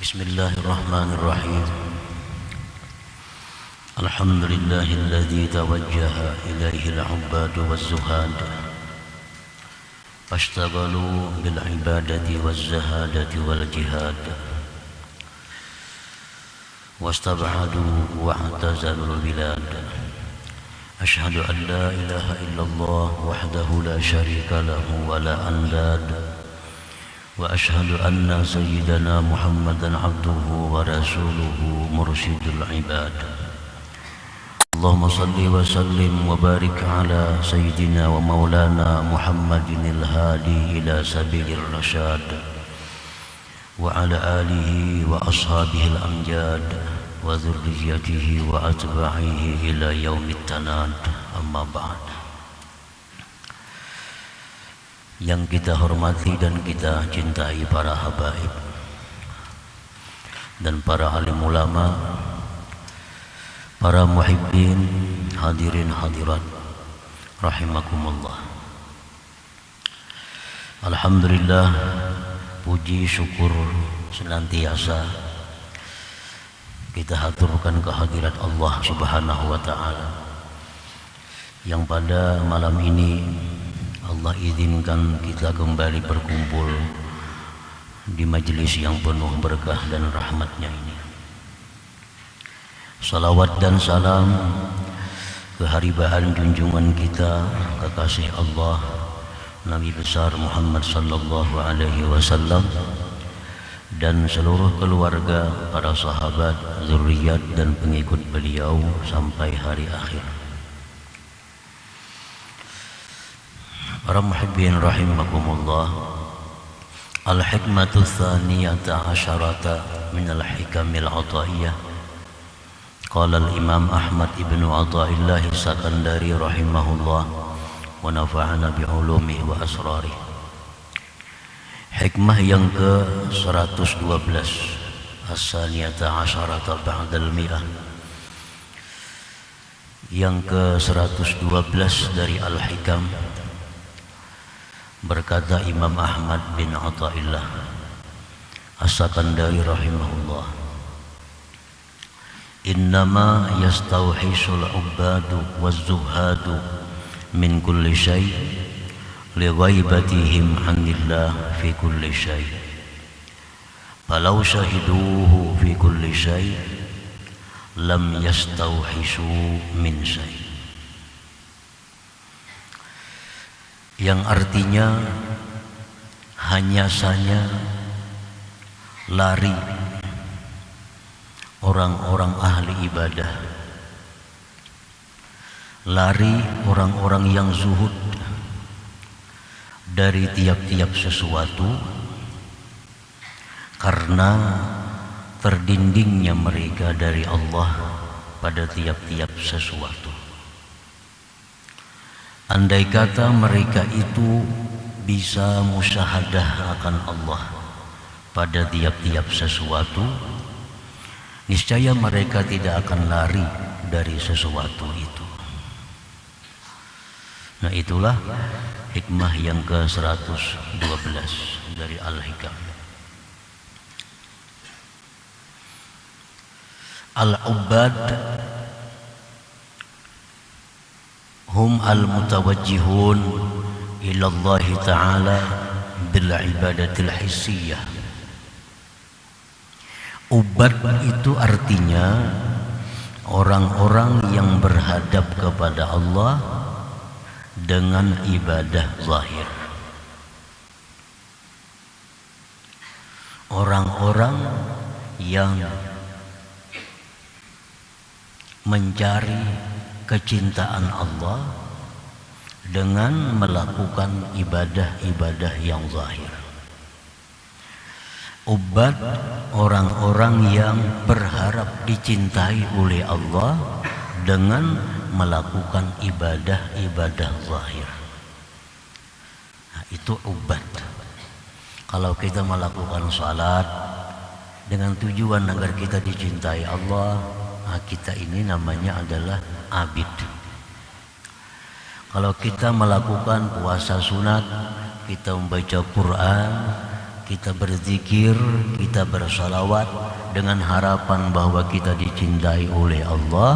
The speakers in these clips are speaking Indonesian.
Bismillahirrahmanirrahim. Alhamdulillahilladzi tawajjaha ilaihi al-'ubbadu waz-zuhad fashtaghalu bil ibadati waz-zahadati wal jihad wastab'adu wa i'tazalul bilad. Ashhadu an la ilaha illallah wahdahu la syarika lahu wa la andad. وأشهد أن سيدنا محمدا عبده ورسوله مرشد العباد. اللهم صل وسلم وبارك على سيدنا ومولانا محمد الهادي إلى سبيل الرشاد وعلى آله وأصحابه الأمجاد وذريته وأتباعه إلى يوم التناد. أما بعد. Yang kita hormati dan kita cintai para habaib dan para alim ulama, para muhibbin, hadirin hadirat rahimakumullah. Alhamdulillah, puji syukur senantiasa kita haturkan kehadirat Allah Subhanahu wa taala yang pada malam ini Allah izinkan kita kembali berkumpul di majelis yang penuh berkah dan rahmatnya ini. Salawat dan salam keharibaan junjungan kita, kekasih Allah Nabi besar Muhammad sallallahu alaihi wasallam dan seluruh keluarga, para sahabat, zuriat dan pengikut beliau sampai hari akhir. Para muhibbin rahimakumullah, al-hikmatu tsaniyata asyarata min al-hikamil ataiyah. Qala al-imam Ahmad ibnu Athaillah Sakandari rahimahullah wa nafa'ana bi'ulumihi wa asrarih. Hikmah yang ke-112, as-tsaniyata asyarata ba'dal mi'ah, yang ke-112 dari al-hikam. Berkata Imam Ahmad bin Athaillah As-Sakandari rahimahullah, innama yastawhisul ubbadu waz-zuhadu min kulli syai' li ghaibatihim 'anillah fi kulli syai', falau syahiduhu fi kulli syai' lam yastawhishu min syai'. Yang artinya hanya saja lari orang-orang ahli ibadah, lari orang-orang yang zuhud dari tiap-tiap sesuatu karena terdindingnya mereka dari Allah pada tiap-tiap sesuatu. Andai kata mereka itu bisa musyahadah akan Allah pada tiap-tiap sesuatu, niscaya mereka tidak akan lari dari sesuatu itu. Nah, itulah hikmah yang ke-112 dari Al-Hikam. Al-Ubbad hum al-mutawajjihun ila Allah Ta'ala bil ibadatil hissiyah. Ubad itu artinya orang-orang yang berhadap kepada Allah dengan ibadah zahir. Orang-orang yang mencari kecintaan Allah dengan melakukan ibadah-ibadah yang zahir. Ubad orang-orang yang berharap dicintai oleh Allah dengan melakukan ibadah-ibadah zahir. Nah, itu ubad. Kalau kita melakukan salat dengan tujuan agar kita dicintai Allah, nah kita ini namanya adalah abid. Kalau kita melakukan puasa sunat, kita membaca Quran, kita berzikir, kita bersalawat dengan harapan bahwa kita dicintai oleh Allah,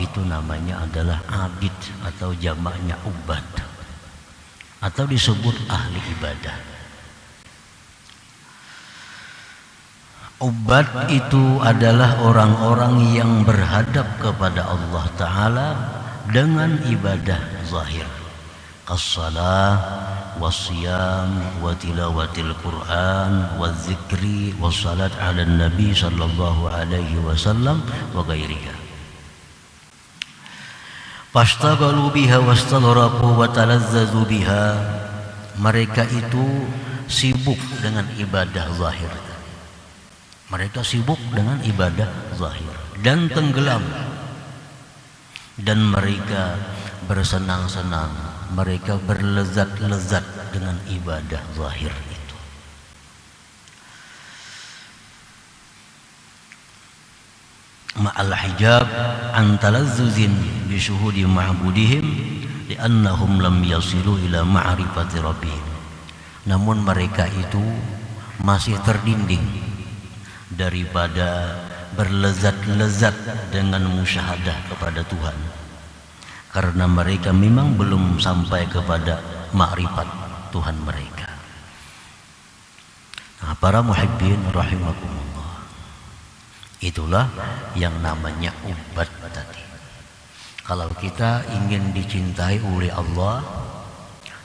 itu namanya adalah abid atau jamaknya ubad, atau disebut ahli ibadah. Ubad itu adalah orang-orang yang berhadap kepada Allah Ta'ala dengan ibadah zahir, as-salah, was-siyam, wa tilawatil Quran, wa zikri, wa salat ala nabi sallallahu alaihi wasallam, wa ghairiha. Fastaghalu biha wastaghraqu wa talazzazu biha. Mereka itu sibuk dengan ibadah zahir. Mereka sibuk dengan ibadah zahir dan tenggelam, dan mereka bersenang-senang, mereka berlezat-lezat dengan ibadah zahir itu. Ma'al hijab an talazzuzin bi syuhudi ma'budihim li'annahum lam yasilu ila ma'rifati rabbihim. Namun mereka itu masih terdinding daripada berlezat-lezat dengan musyahadah kepada Tuhan, karena mereka memang belum sampai kepada makrifat Tuhan mereka. Nah, para muhibbin rahimakumullah, itulah yang namanya ubad tadi. Kalau kita ingin dicintai oleh Allah,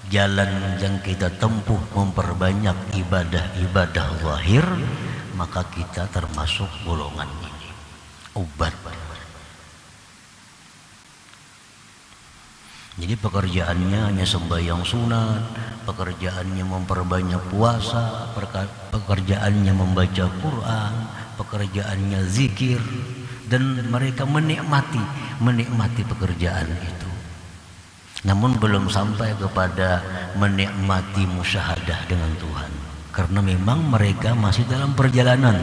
jalan yang kita tempuh memperbanyak ibadah-ibadah zahir, maka kita termasuk golongan ini, ubad. Jadi pekerjaannya hanya sembahyang sunat, pekerjaannya memperbanyak puasa, pekerjaannya membaca Quran, pekerjaannya zikir, dan mereka menikmati pekerjaan itu. Namun belum sampai kepada menikmati musyahadah dengan Tuhan, karena memang mereka masih dalam perjalanan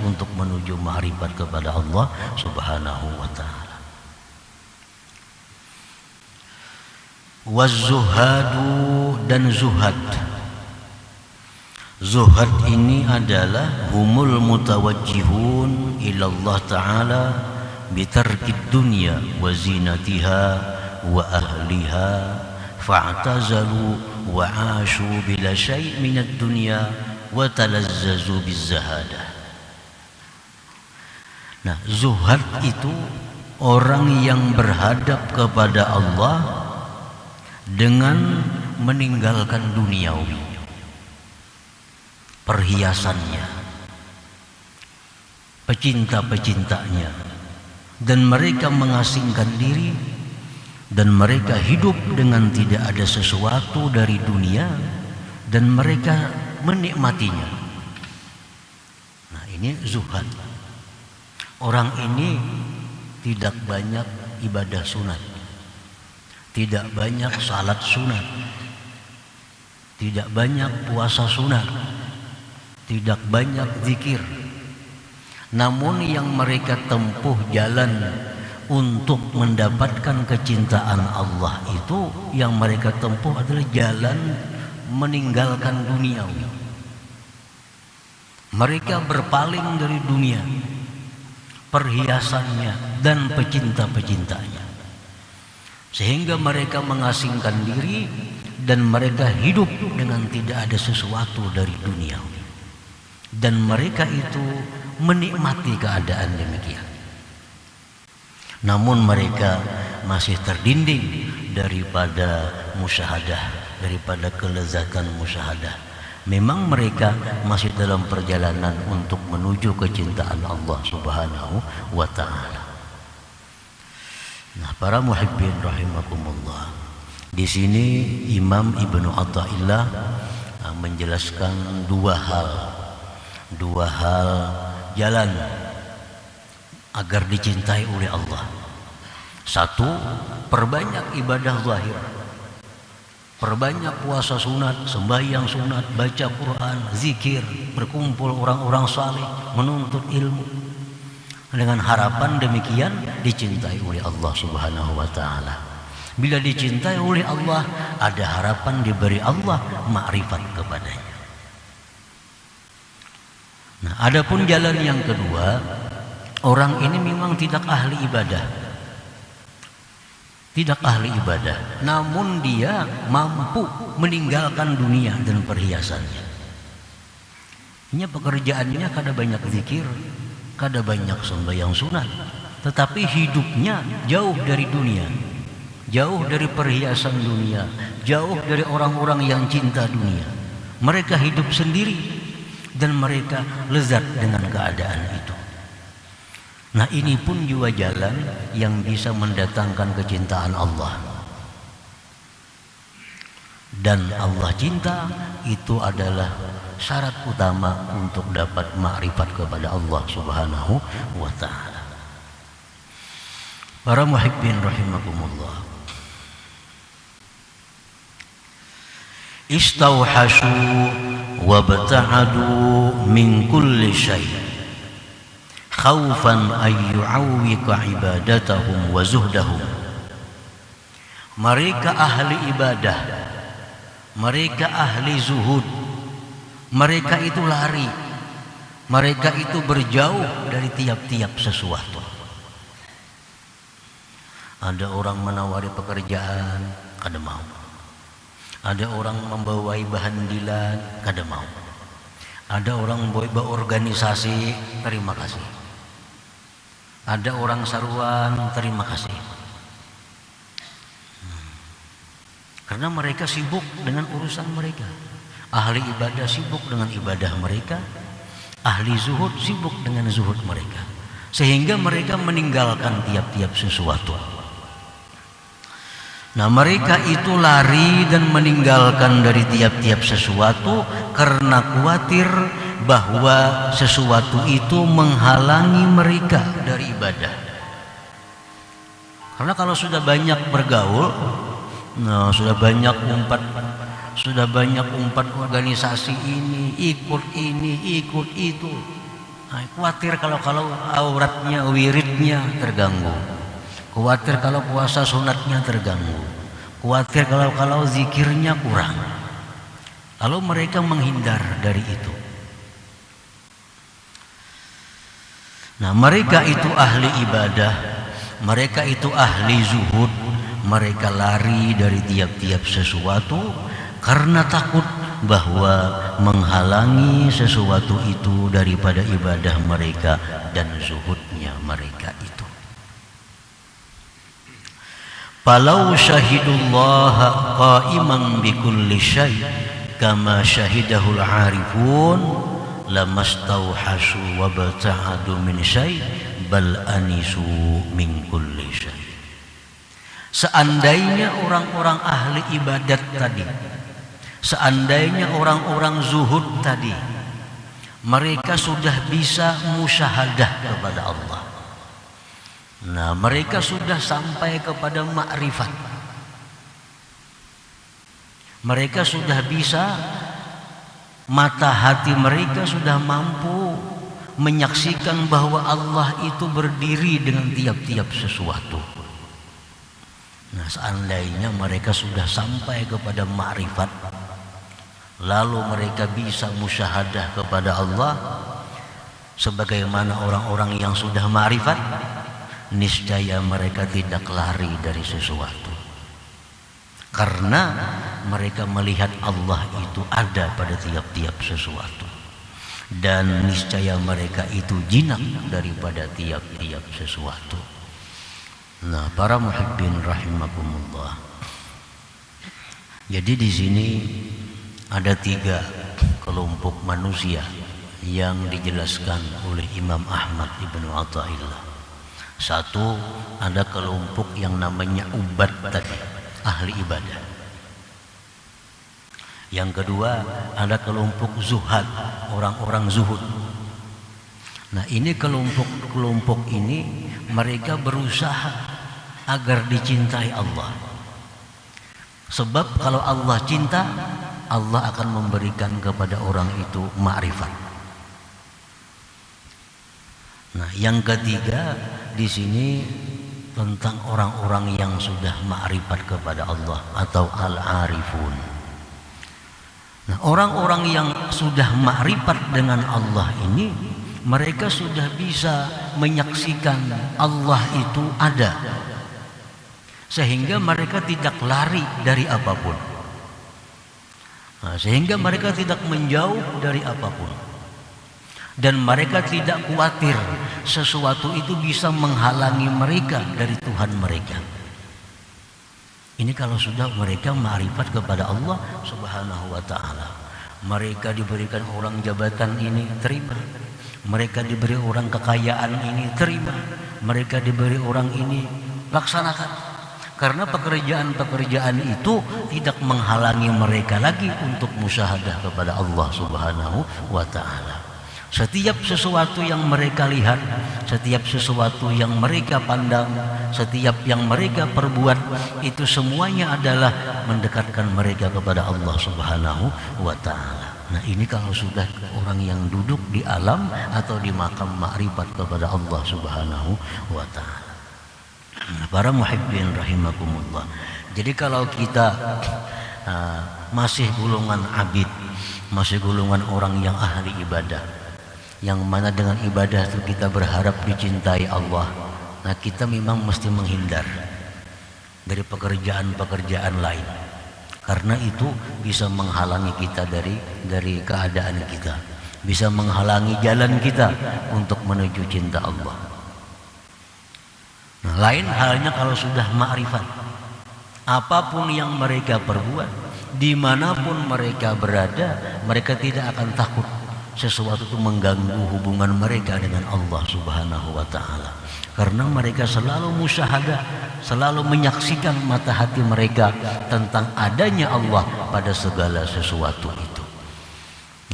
untuk menuju ma'rifat kepada Allah Subhanahu wa ta'ala. Waz-zuhadu, dan zuhad. Zuhad ini adalah humul mutawajjihun ila Allah Ta'ala bitarkid dunya wa zinatiha wa ahliha fa'tazalu wa 'ashu bila syai' minad dunya wa talazzazu bizzahadah. Nah, zuhad itu orang yang berhadap kepada Allah dengan meninggalkan duniawi, perhiasannya, pecinta-pecintanya, dan mereka mengasingkan diri, dan mereka hidup dengan tidak ada sesuatu dari dunia, dan mereka menikmatinya. Nah, ini zuhad. Orang ini tidak banyak ibadah sunat, tidak banyak salat sunat, tidak banyak puasa sunat, tidak banyak zikir. Namun yang mereka tempuh jalan untuk mendapatkan kecintaan Allah itu, yang mereka tempuh adalah jalan meninggalkan duniawi. Mereka berpaling dari dunia, perhiasannya, dan pecinta-pecintanya, sehingga mereka mengasingkan diri dan mereka hidup dengan tidak ada sesuatu dari dunia, dan mereka itu menikmati keadaan demikian. Namun mereka masih terdinding daripada musyahadah, daripada kelezatan musyahadah. Memang mereka masih dalam perjalanan untuk menuju kecintaan Allah Subhanahu wa ta'ala. Nah, para muhibbin rahimakumullah, di sini Imam Ibnu Athaillah menjelaskan dua hal jalan agar dicintai oleh Allah. Satu, perbanyak ibadah zahir, perbanyak puasa sunat, sembahyang sunat, baca Quran, zikir, berkumpul orang-orang saleh, menuntut ilmu, dengan harapan demikian dicintai oleh Allah Subhanahu wa ta'ala. Bila dicintai oleh Allah, ada harapan diberi Allah makrifat kepadanya. Nah, adapun jalan yang kedua, orang ini memang tidak ahli ibadah. Tidak ahli ibadah, namun dia mampu meninggalkan dunia dan perhiasannya. Ini pekerjaannya kada banyak zikir, kada banyak sembahyang sunat, tetapi hidupnya jauh dari dunia, jauh dari perhiasan dunia, jauh dari orang-orang yang cinta dunia. Mereka hidup sendiri dan mereka lezat dengan keadaan itu. Nah, ini pun juga jalan yang bisa mendatangkan kecintaan Allah. Dan Allah cinta itu adalah syarat utama untuk dapat ma'rifat kepada Allah Subhanahu wa ta'ala. Para muhibbin rahimakumullah, istawhashu wabta'adu min kulli syai' khaufan ayyu'awwika ibadatahum wa zuhdahum. Mereka ahli ibadah, mereka ahli zuhud, mereka itu lari, mereka itu berjauh dari tiap-tiap sesuatu. Ada orang menawari pekerjaan, kada mau. Ada orang membawai bahan dilan, kada mau. Ada orang membawa organisasi, terima kasih. Ada orang saruan, terima kasih. Karena mereka sibuk dengan urusan mereka. Ahli ibadah sibuk dengan ibadah mereka, ahli zuhud sibuk dengan zuhud mereka, sehingga mereka meninggalkan tiap-tiap sesuatu. Nah, mereka itu lari dan meninggalkan dari tiap-tiap sesuatu karena khawatir bahwa sesuatu itu menghalangi mereka dari ibadah. Karena kalau sudah banyak bergaul, nah, sudah banyak umpat organisasi ini, ikut itu. Nah, khawatir kalau auratnya, wiridnya terganggu. Khawatir kalau puasa sunatnya terganggu. Khawatir kalau zikirnya kurang. Lalu mereka menghindar dari itu. Nah, mereka itu ahli ibadah, mereka itu ahli zuhud, mereka lari dari tiap-tiap sesuatu karena takut bahwa menghalangi sesuatu itu daripada ibadah mereka dan zuhudnya mereka itu. Falau syahidullaha qa'iman bikulli syai' kama syahidahul 'arifun lamastauhashu wa bata'adu min syai' bal anisu min kulli syai'. Seandainya orang-orang ahli ibadat tadi, seandainya orang-orang zuhud tadi, mereka sudah bisa musyahadah kepada Allah. Nah, mereka sudah sampai kepada ma'rifat. Mereka sudah bisa, mata hati mereka sudah mampu menyaksikan bahwa Allah itu berdiri dengan tiap-tiap sesuatu. Nah, seandainya mereka sudah sampai kepada ma'rifat, lalu mereka bisa musyahadah kepada Allah sebagaimana orang-orang yang sudah ma'rifat, niscaya mereka tidak lari dari sesuatu. Karena mereka melihat Allah itu ada pada tiap-tiap sesuatu. Dan niscaya mereka itu jinak daripada tiap-tiap sesuatu. Nah, para muhibbin rahimakumullah. Jadi di sini ada 3 kelompok manusia yang dijelaskan oleh Imam Ahmad Ibnu Athaillah. 1, ada kelompok yang namanya ubad tadi, ahli ibadah. Yang kedua, ada kelompok zuhad, orang-orang zuhud. Nah, ini kelompok ini mereka berusaha agar dicintai Allah. Sebab kalau Allah cinta, Allah akan memberikan kepada orang itu ma'rifat. Nah, yang ketiga di sini tentang orang-orang yang sudah ma'rifat kepada Allah atau al-arifun. Nah, orang-orang yang sudah makrifat dengan Allah ini, mereka sudah bisa menyaksikan Allah itu ada, sehingga mereka tidak lari dari apapun. Nah, sehingga mereka tidak menjauh dari apapun, dan mereka tidak khawatir sesuatu itu bisa menghalangi mereka dari Tuhan mereka. Ini kalau sudah mereka ma'rifat kepada Allah Subhanahu wa ta'ala. Mereka diberikan orang jabatan ini, terima. Mereka diberi orang kekayaan ini, terima. Mereka diberi orang ini, laksanakan. Karena pekerjaan-pekerjaan itu tidak menghalangi mereka lagi untuk musyahadah kepada Allah Subhanahu wa ta'ala. Setiap sesuatu yang mereka lihat, setiap sesuatu yang mereka pandang, setiap yang mereka perbuat, itu semuanya adalah mendekatkan mereka kepada Allah Subhanahu wa ta'ala. Nah, ini kalau sudah orang yang duduk di alam atau di makam makrifat kepada Allah Subhanahu wa ta'ala. Nah, para muhibbin rahimakumullah. Jadi kalau kita masih golongan abid, masih golongan orang yang ahli ibadah, yang mana dengan ibadah itu kita berharap dicintai Allah, nah kita memang mesti menghindar dari pekerjaan-pekerjaan lain, karena itu bisa menghalangi kita dari keadaan kita, bisa menghalangi jalan kita untuk menuju cinta Allah. Nah, lain halnya kalau sudah makrifat, apapun yang mereka perbuat, dimanapun mereka berada, mereka tidak akan takut sesuatu itu mengganggu hubungan mereka dengan Allah Subhanahu wa ta'ala, karena mereka selalu musyahadah, selalu menyaksikan mata hati mereka tentang adanya Allah pada segala sesuatu itu.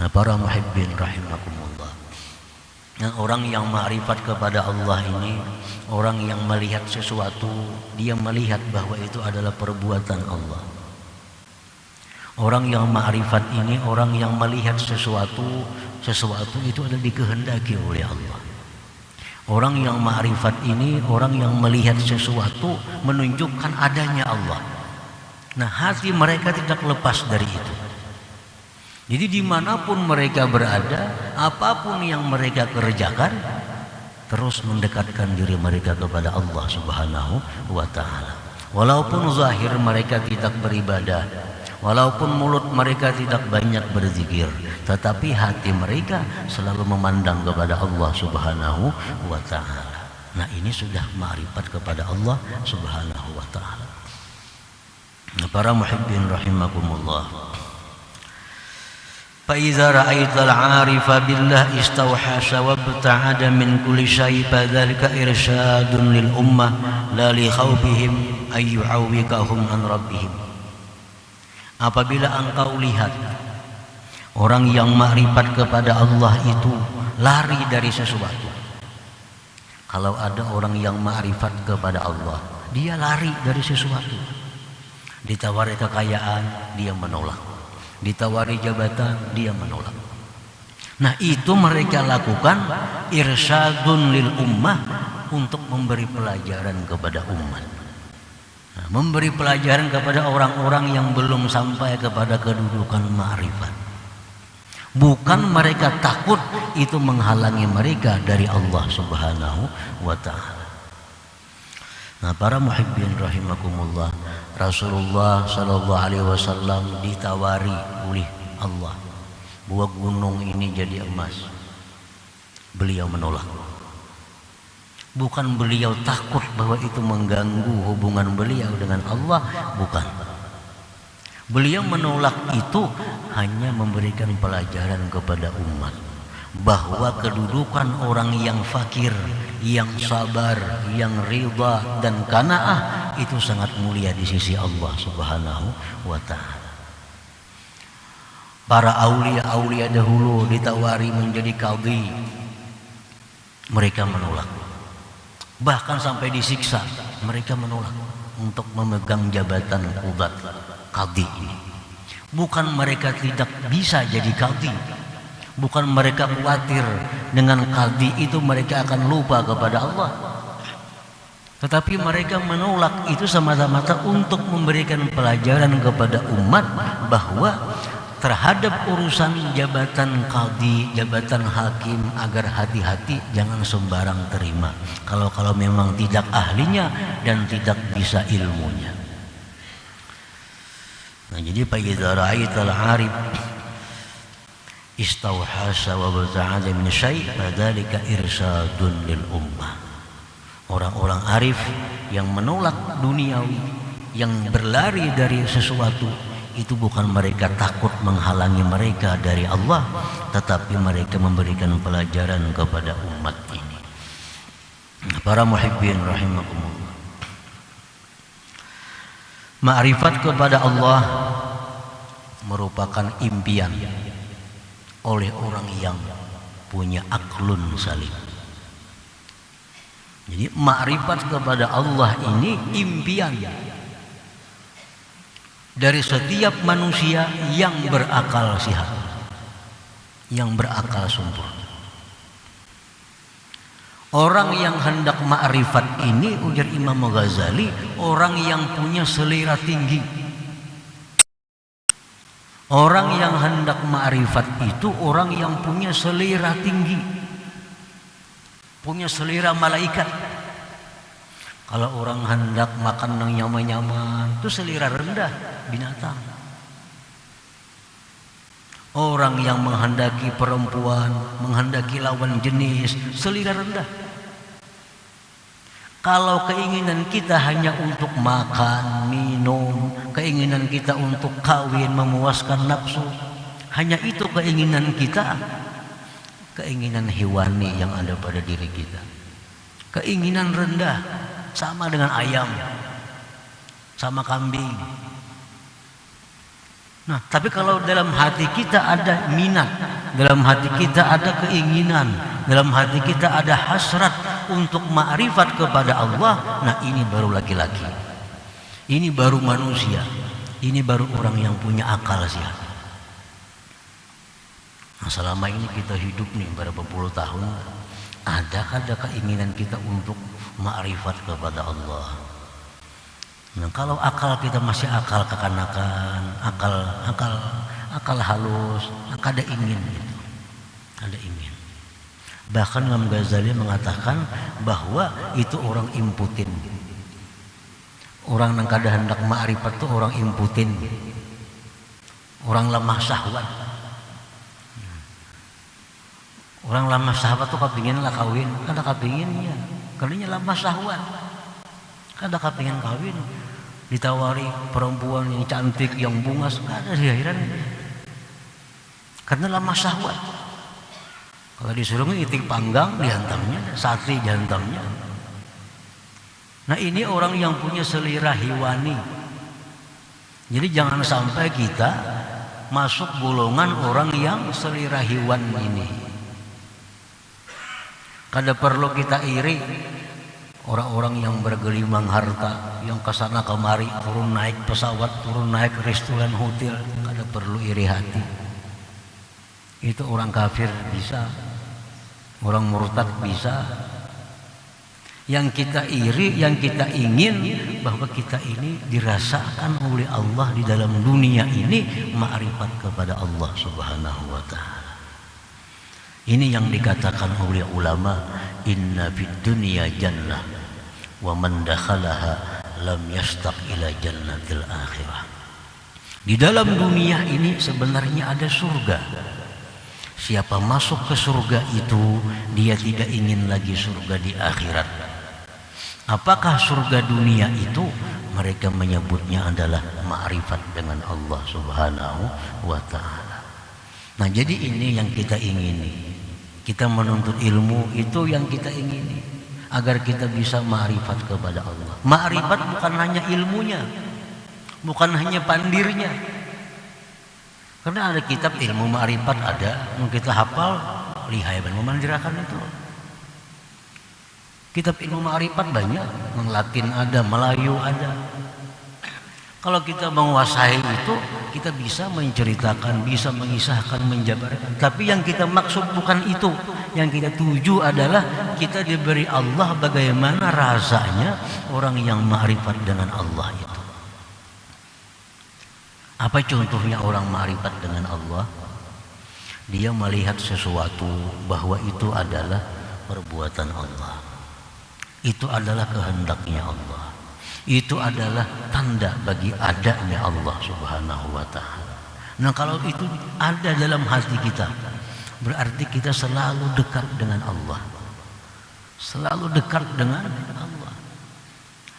Nah, para muhibbin rahimakumullah, nah, orang yang ma'rifat kepada Allah ini, orang yang melihat sesuatu, dia melihat bahwa itu adalah perbuatan Allah. Orang yang ma'rifat ini, orang yang melihat sesuatu itu adalah dikehendaki oleh Allah. Orang yang ma'rifat ini, orang yang melihat sesuatu menunjukkan adanya Allah. Nah, hati mereka tidak lepas dari itu. Jadi dimanapun mereka berada, apapun yang mereka kerjakan, terus mendekatkan diri mereka kepada Allah Subhanahu wa ta'ala. Walaupun zahir mereka tidak beribadah, walaupun mulut mereka tidak banyak berzikir, tetapi hati mereka selalu memandang kepada Allah Subhanahu wa ta'ala. Nah, ini sudah ma'rifat kepada Allah Subhanahu wa ta'ala. Nah, para muhibbin rahimakumullah, فَإِذَا رَأَيْتَ الْعَارِفَ بِاللَّهِ اسْتَوْحَشَ وَابْتَعَدَ مِنْ كُلِّ شَيْءٍ فَذَلِكَ إِرْشَادٌ لِلْأُمَّةِ لَا لِخَوْفِهِمْ أَنْ يُعَوِّقَهُمْ عَنْ رَبِّهِمْ. Apabila engkau lihat orang yang makrifat kepada Allah itu lari dari sesuatu. Kalau ada orang yang makrifat kepada Allah, dia lari dari sesuatu. Ditawari kekayaan, dia menolak. Ditawari jabatan, dia menolak. Nah, itu mereka lakukan irsyadun lil ummah, untuk memberi pelajaran kepada umat. Nah, memberi pelajaran kepada orang-orang yang belum sampai kepada kedudukan ma'rifat. Bukan mereka takut itu menghalangi mereka dari Allah Subhanahu wa ta'ala. Nah, para muhibbin rahimakumullah, Rasulullah sallallahu alaihi wasallam ditawari oleh Allah bahwa gunung ini jadi emas. Beliau menolak. Bukan beliau takut bahwa itu mengganggu hubungan beliau dengan Allah, bukan. Beliau menolak itu hanya memberikan pelajaran kepada umat bahwa kedudukan orang yang fakir, yang sabar, yang ridha dan qanaah itu sangat mulia di sisi Allah Subhanahu wa ta'ala. Para aulia-aulia dahulu ditawari menjadi qadhi, mereka menolak. Bahkan sampai disiksa, mereka menolak untuk memegang jabatan qudat qadhi ini. Bukan mereka tidak bisa jadi qadhi, bukan mereka khawatir dengan qadhi itu mereka akan lupa kepada Allah, tetapi mereka menolak itu semata-mata untuk memberikan pelajaran kepada umat bahwa terhadap urusan jabatan qadhi, jabatan hakim, agar hati-hati, jangan sembarang terima kalau memang tidak ahlinya dan tidak bisa ilmunya. Nah, jadi fa idza ra'aital 'arif istauhasa wa bata'ada min syai' fadzalika irsadun lil ummah. Orang-orang arif yang menolak duniawi, yang berlari dari sesuatu, itu bukan mereka takut menghalangi mereka dari Allah, tetapi mereka memberikan pelajaran kepada umat ini. Para muhibbin rahimakumullah, ma'rifat kepada Allah merupakan impian oleh orang yang punya aklun salim. Jadi ma'rifat kepada Allah ini impian dari setiap manusia yang berakal sehat, yang berakal sempurna. Orang yang hendak ma'rifat ini, ujar Imam Ghazali, orang yang punya selera tinggi. Orang yang hendak ma'rifat itu orang yang punya selera tinggi, punya selera malaikat. Kalau orang hendak makan yang nyaman-nyaman, itu selera rendah binatang. Orang yang menghendaki perempuan, menghendaki lawan jenis, selera rendah. Kalau keinginan kita hanya untuk makan, minum, keinginan kita untuk kawin, memuaskan nafsu, hanya itu keinginan kita, keinginan hewani yang ada pada diri kita, keinginan rendah, sama dengan ayam, sama kambing. Nah, tapi kalau dalam hati kita ada minat, dalam hati kita ada keinginan, dalam hati kita ada hasrat untuk ma'rifat kepada Allah, nah ini baru laki-laki, ini baru manusia, ini baru orang yang punya akal sehat. Nah, selama ini kita hidup nih berapa puluh tahun, adakah ada keinginan kita untuk ma'rifat kepada Allah? Nah, kalau akal kita masih akal kekanakan, akal halus, ada ingin gitu, ada ingin. Bahkan Imam Ghazali mengatakan bahwa itu orang imputin. Orang yang kada hendak ma'rifat itu orang imputin, orang lemah syahwat. Orang lemah syahwat tuh kepingin lah kawin, kada kepinginnya, karena lemah syahwat. Kada kepingin kawin, ditawari perempuan yang cantik, yang bungas, kada di akhiran, karena lemah syahwat. Kalau disuruh itik panggang dihantamnya, sate dihantamnya. Nah, ini orang yang punya selera hewani. Jadi jangan sampai kita masuk golongan orang yang selera hewan ini. Kada perlu kita iri orang-orang yang bergelimang harta, yang kesana kemari, turun naik pesawat, turun naik restoran, hotel, kada perlu iri hati. Itu orang kafir bisa, orang murtad bisa. Yang kita iri, yang kita ingin bahwa kita ini dirasakan oleh Allah di dalam dunia ini ma'rifat kepada Allah Subhanahu wa ta'ala. Ini yang dikatakan oleh ulama, inna fid dunya jannah wa man dakhalaha lam yastaq ila jannatil akhirah. Di dalam dunia ini sebenarnya ada surga. Siapa masuk ke surga itu, dia tidak ingin lagi surga di akhirat. Apakah surga dunia itu? Mereka menyebutnya adalah ma'rifat dengan Allah Subhanahu wa ta'ala. Nah, jadi ini yang kita ingini. Kita menuntut ilmu itu yang kita ingini, agar kita bisa ma'rifat kepada Allah. Ma'rifat bukan hanya ilmunya, bukan hanya pandirnya. Karena ada kitab ilmu ma'rifat ada, yang kita hafal, lihai ban memandirakan itu. Kitab ilmu ma'rifat banyak, yang Latin ada, Melayu ada. Kalau kita menguasai itu, kita bisa menceritakan, bisa mengisahkan, menjabarkan. Tapi yang kita maksud bukan itu. Yang kita tuju adalah kita diberi Allah bagaimana rasanya orang yang ma'rifat dengan Allah itu. Apa contohnya orang ma'rifat dengan Allah? Dia melihat sesuatu bahwa itu adalah perbuatan Allah. Itu adalah kehendaknya Allah. Itu adalah tanda bagi adanya Allah Subhanahu wa ta'ala. Nah, kalau itu ada dalam hati kita, berarti kita selalu dekat dengan Allah. Selalu dekat dengan Allah.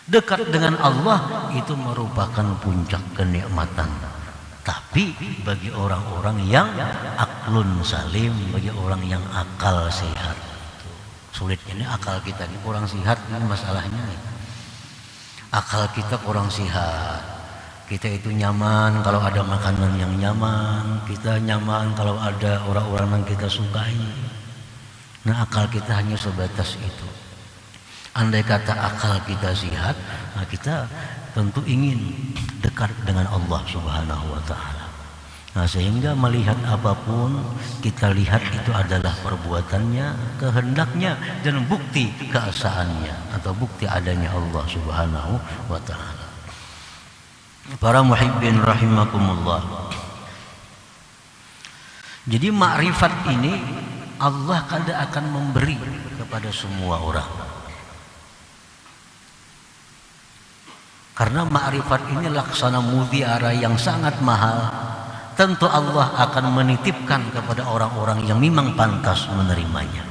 Dekat dengan Allah itu merupakan puncak kenikmatan. Tapi bagi orang-orang yang aklun salim, bagi orang yang akal sehat, sulit ini akal kita ini kurang sehat, ini masalahnya nih. Akal kita kurang sehat. Kita itu nyaman kalau ada makanan yang nyaman, kita nyaman kalau ada orang-orang yang kita sukai. Nah, akal kita hanya sebatas itu. Andai kata akal kita sehat, nah kita tentu ingin dekat dengan Allah Subhanahu wa ta'ala. Nah, sehingga melihat apapun kita lihat itu adalah perbuatannya, kehendaknya, dan bukti keesaannya atau bukti adanya Allah Subhanahu wa ta'ala. Para muhibbin rahimakumullah. Jadi makrifat ini Allah kadang akan memberi kepada semua orang. Karena makrifat ini laksana mutiara yang sangat mahal. Tentu Allah akan menitipkan kepada orang-orang yang memang pantas menerimanya.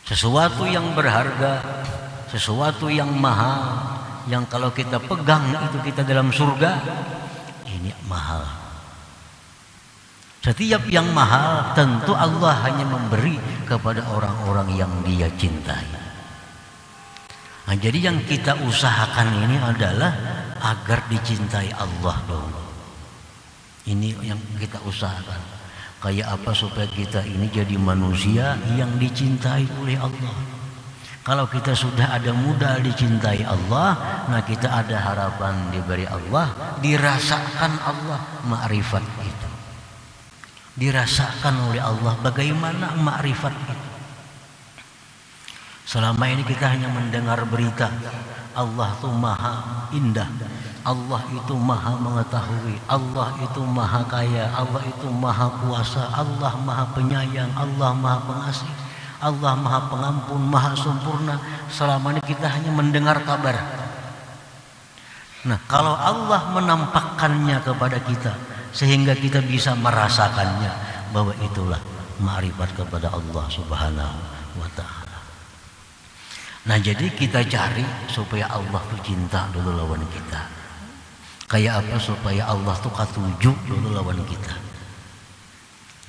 Sesuatu yang berharga, sesuatu yang mahal, yang kalau kita pegang itu kita dalam surga, ini mahal. Setiap yang mahal tentu Allah hanya memberi kepada orang-orang yang Dia cintai. Nah, jadi yang kita usahakan ini adalah agar dicintai Allah dong. Ini yang kita usahakan. Kayak apa supaya kita ini jadi manusia yang dicintai oleh Allah. Kalau kita sudah ada modal dicintai Allah, nah kita ada harapan diberi Allah, dirasakan Allah makrifat itu. Dirasakan oleh Allah bagaimana makrifat itu. Selama ini kita hanya mendengar berita Allah itu maha indah, Allah itu maha mengetahui, Allah itu maha kaya, Allah itu maha kuasa, Allah maha penyayang, Allah maha pengasih, Allah maha pengampun, maha sempurna. Selama ini kita hanya mendengar kabar. Nah, kalau Allah menampakkannya kepada kita sehingga kita bisa merasakannya, bahwa itulah makrifat kepada Allah Subhanahu wa ta'ala. Nah, jadi kita cari supaya Allah tuh cinta dulu lawan kita. Kayak apa supaya Allah tuh katuju dulu lawan kita.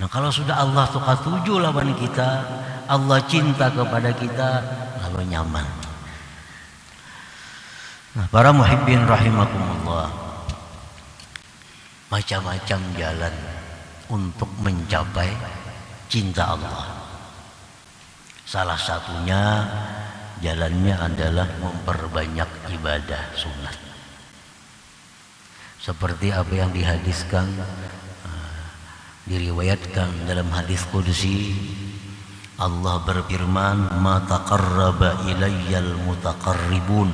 Nah, kalau sudah Allah tuh katuju lawan kita, Allah cinta kepada kita, lalu nyaman. Nah, para muhibbin rahimakumullah, macam-macam jalan untuk mencapai cinta Allah. Salah satunya jalannya adalah memperbanyak ibadah sunat. Seperti apa yang dihadiskan, diriwayatkan dalam hadis qudsi, Allah berfirman, "Ma taqarraba ilayyal mutaqarribun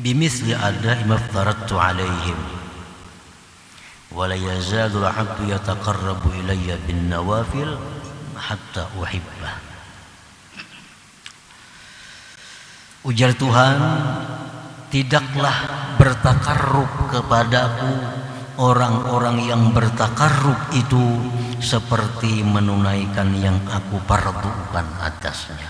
bimithli ada'i ma aftaradtu 'alaihim wa la yazalu 'abdu yataqarrabu ilayya bin nawafil hatta uhibbah." Ujar Tuhan, tidaklah bertakarrub kepadaku orang-orang yang bertakarrub itu seperti menunaikan yang aku fardukan atasnya.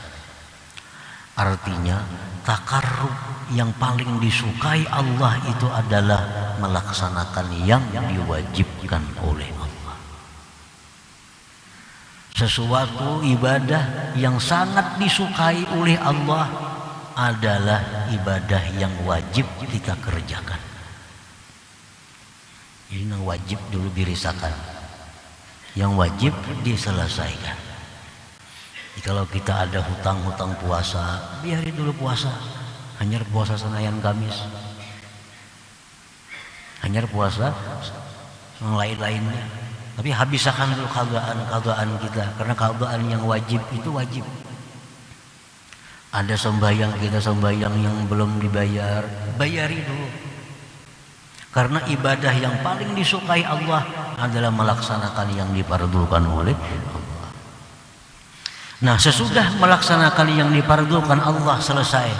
Artinya takarrub yang paling disukai Allah itu adalah melaksanakan yang diwajibkan oleh Allah. Sesuatu ibadah yang sangat disukai oleh Allah adalah ibadah yang wajib kita kerjakan. Ini yang wajib dulu dirisakan, yang wajib diselesaikan. Kalau kita ada hutang-hutang puasa, biarin dulu puasa. Hanya puasa Senayan Kamis, hanya puasa yang lain-lainnya. Tapi habiskan dulu keadaan kita, karena keadaan yang wajib itu wajib. Ada sembahyang kita sembahyang yang belum dibayar, bayari dulu. Karena ibadah yang paling disukai Allah adalah melaksanakan yang dipardukan oleh Allah. Nah, sesudah melaksanakan yang dipardukan Allah selesai,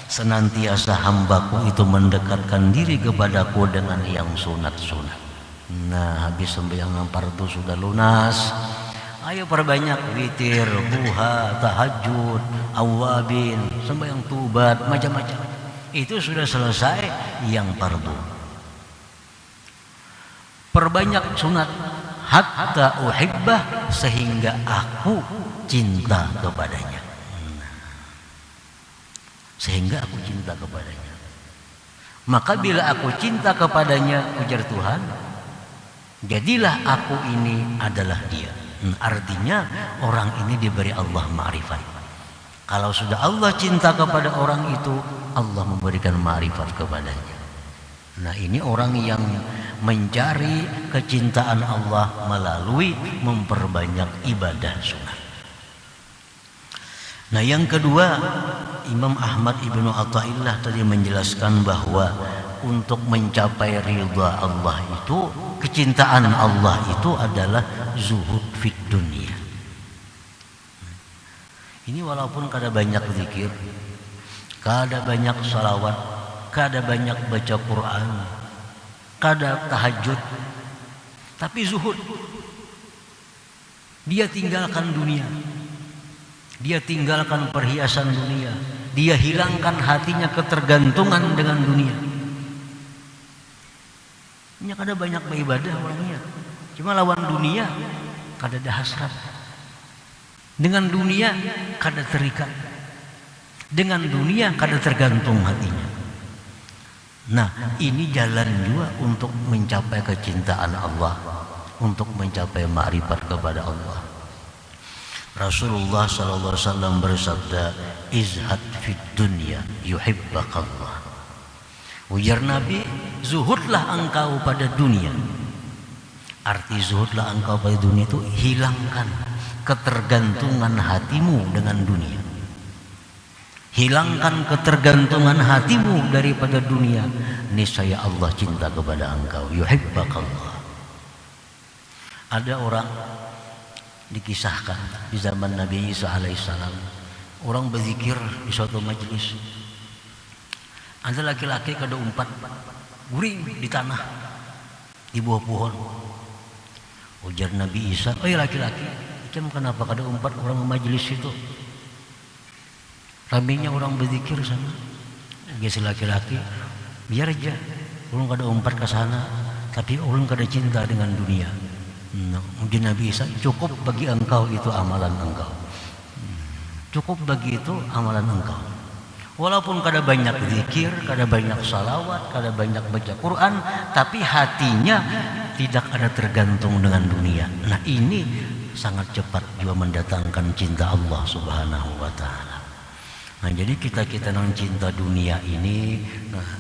senantiasa hambaku itu mendekatkan diri kepadaku dengan yang sunat-sunat. Nah, habis sembahyang yang fardu sudah lunas, ayo perbanyak witir, duha, tahajud, awabin, sembahyang tubat, macam-macam. Itu sudah selesai yang fardu. Perbanyak sunat hatta uhibbah, sehingga aku cinta kepadanya. Sehingga aku cinta kepadanya. Maka bila aku cinta kepadanya, ujar Tuhan, jadilah aku ini adalah dia. Artinya orang ini diberi Allah ma'rifat. Kalau sudah Allah cinta kepada orang itu, Allah memberikan ma'rifat kepadanya. Nah, ini orang yang mencari kecintaan Allah melalui memperbanyak ibadah sunnah. Nah, yang kedua, Imam Ahmad Ibnu Athaillah tadi menjelaskan bahwa untuk mencapai ridha Allah itu, kecintaan Allah itu adalah zuhud fid dunia. Ini walaupun kada banyak zikir, kada banyak salawat, kada banyak baca Quran, kada tahajud, tapi zuhud. Dia tinggalkan dunia, dia tinggalkan perhiasan dunia, dia hilangkan hatinya ketergantungan dengan dunia. Ini kada banyak beribadah orangnya, cuma lawan dunia kada ada hasrat. Dengan dunia kada terikat, dengan dunia kada tergantung hatinya. Nah, ini jalan juga untuk mencapai kecintaan Allah, untuk mencapai ma'rifat kepada Allah. Rasulullah SAW bersabda, izhad fid dunya yuhibbakallah. Ujar Nabi, zuhudlah engkau pada dunia. Arti zuhudlah engkau pada dunia itu hilangkan ketergantungan hatimu dengan dunia. Hilangkan ketergantungan hatimu daripada dunia, niscaya Allah cinta kepada engkau. Yuhibbakallah. Ada orang dikisahkan di zaman Nabi Isa alaihissalam, orang berzikir di suatu majelis. Ada laki-laki kada umpat, guring di tanah, di bawah pohon. Ujar Nabi Isa, "Oi laki-laki, macam kenapa kada umpat orang majelis itu? Ramainya orang berzikir sana." Gesi laki-laki, biar aja, orang kada umpat ke sana, tapi orang kada cinta dengan dunia. Nah, mungkin Nabi Isa, cukup bagi engkau itu amalan engkau. Cukup bagi itu amalan engkau. Walaupun kada banyak zikir, kada banyak salawat, kada banyak baca Quran, tapi hatinya tidak ada tergantung dengan dunia. Nah, ini sangat cepat juga mendatangkan cinta Allah Subhanahu wa ta'ala. Nah, jadi kita yang cinta dunia ini, nah,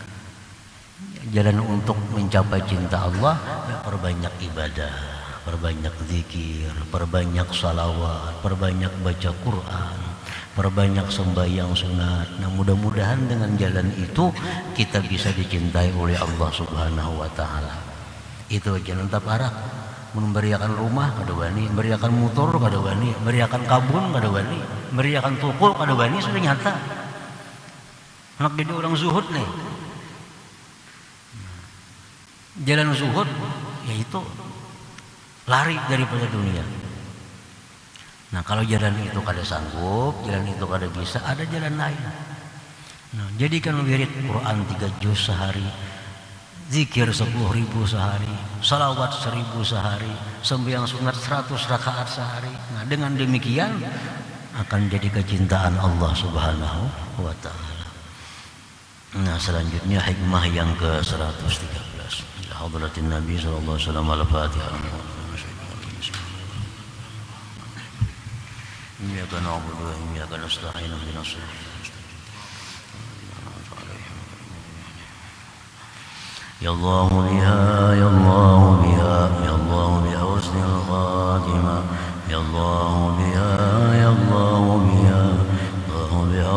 jalan untuk mencapai cinta Allah, ya, perbanyak ibadah, perbanyak zikir, perbanyak salawat, perbanyak baca Quran, perbanyak sembahyang sunat. Nah, mudah-mudahan dengan jalan itu kita bisa dicintai oleh Allah Subhanahu wa ta'ala. Itu jangan tak parak. Memberiakan rumah kada wani, memberiakan motor kada wani, memberiakan kabun kada wani, memberiakan toko kada wani, sudah nyata. Nak jadi orang zuhud nih. Jalan zuhud yaitu lari daripada dunia. Nah, kalau jalan itu kada sanggup, jalan itu kada bisa, ada jalan lain. Nah, jadikan wirid Quran 3 juz sehari, zikir 10.000 sehari, salawat 1.000 sehari, sembahyang sunat 100 rakaat sehari. Nah, dengan demikian akan jadi kecintaan Allah Subhanahu wa ta'ala. Nah, selanjutnya hikmah yang ke-113. Hadratin Nabi sallallahu alaihi wasallam, al-Fatihah. Iyyaka na'budu wa iyyaka nasta'in, ihdinas siratal mustaqim. Ya Allah biha, ya Allah biha, ya Allah biha husnul khatimah. Ya Allah biha, ya Allah biha, ya Allah biha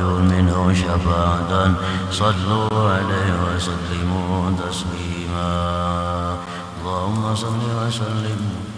وأرجو منه شفاعة صلوا عليه وسلموا تسليما اللهم صل وسلم